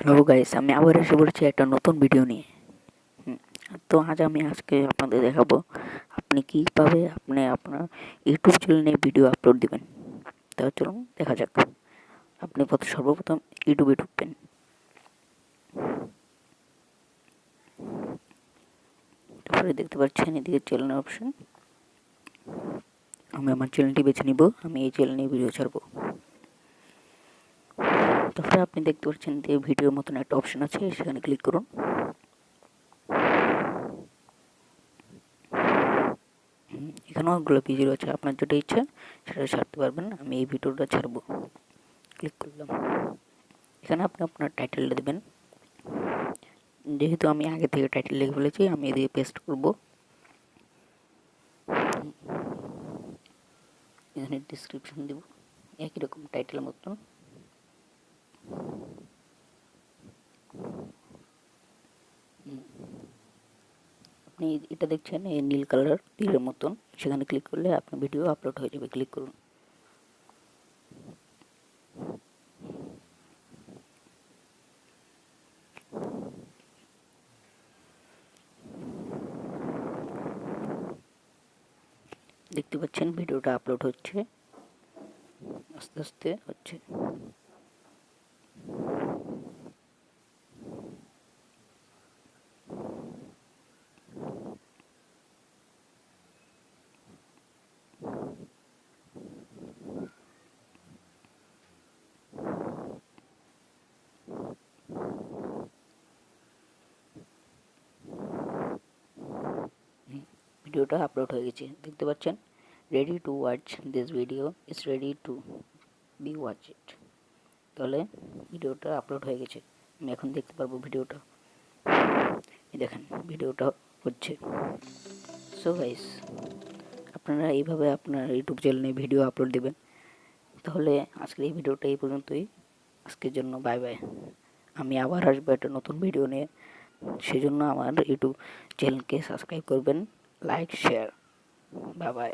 Hello guys, আমি আবার এসে পড়েছি একটা নতুন ভিডিও নিয়ে। তো আজকে আপনাদের দেখাবো আপনি কীভাবে আপনার ইউটিউব চ্যানেলে ভিডিও আপলোড দিবেন। তো চলুন দেখা যাক। আপনি সর্বপ্রথম ইউটিউবে ঢুকবেন। তারপরে দেখতে পাচ্ছেন এদিকে চ্যানেলের অপশন। আমি আমার চ্যানেলটি বেছে নিব। আমি এই চ্যানেলে ভিডিও ছাড়বো। তারপরে আপনি দেখতে পাচ্ছেন যে ভিডিওর মতন একটা অপশন আছে, সেখানে ক্লিক করুন। এখানে অনেকগুলো ভিডিও রয়েছে, আপনার যেটা ইচ্ছা সেটা ছাড়তে পারবেন। আমি এই ভিডিওটা ছাড়বো, ক্লিক করলাম। এখানে আপনি আপনার টাইটেলটা দেবেন। যেহেতু আমি আগে থেকে টাইটেল লিখে ফেলেছি, আমি এদিকে পেস্ট করব। এখানে ডিসক্রিপশন দেব একই রকম টাইটেলের মতন। আপনি এটা দেখছেন এই নীল কালার তীরের মতন, সেখানে ক্লিক করলে আপনার ভিডিও আপলোড হয়ে যাবে। ক্লিক করুন। দেখতে পাচ্ছেন ভিডিওটা আপলোড হচ্ছে, আস্তে আস্তে হচ্ছে। ভিডিওটা আপলোড হয়ে গেছে, দেখতে পাচ্ছেন। Ready to watch this video is ready to be watch it. তাহলে ভিডিওটা আপলোড হয়ে গেছে। আমি এখন দেখতে পারবো ভিডিওটা। দেখেন ভিডিওটা হচ্ছে। সো গাইস, আপনারা এইভাবে আপনার ইউটিউব চ্যানেলে ভিডিও আপলোড দেবেন। তাহলে আজকের এই ভিডিওটা এই পর্যন্তই। আজকের জন্য বাই বাই। আমি আবার আসবো একটা নতুন ভিডিও নিয়ে। সেজন্য আমার ইউটিউব চ্যানেলকে সাবস্ক্রাইব করবেন, লাইক শেয়ার। Bye bye.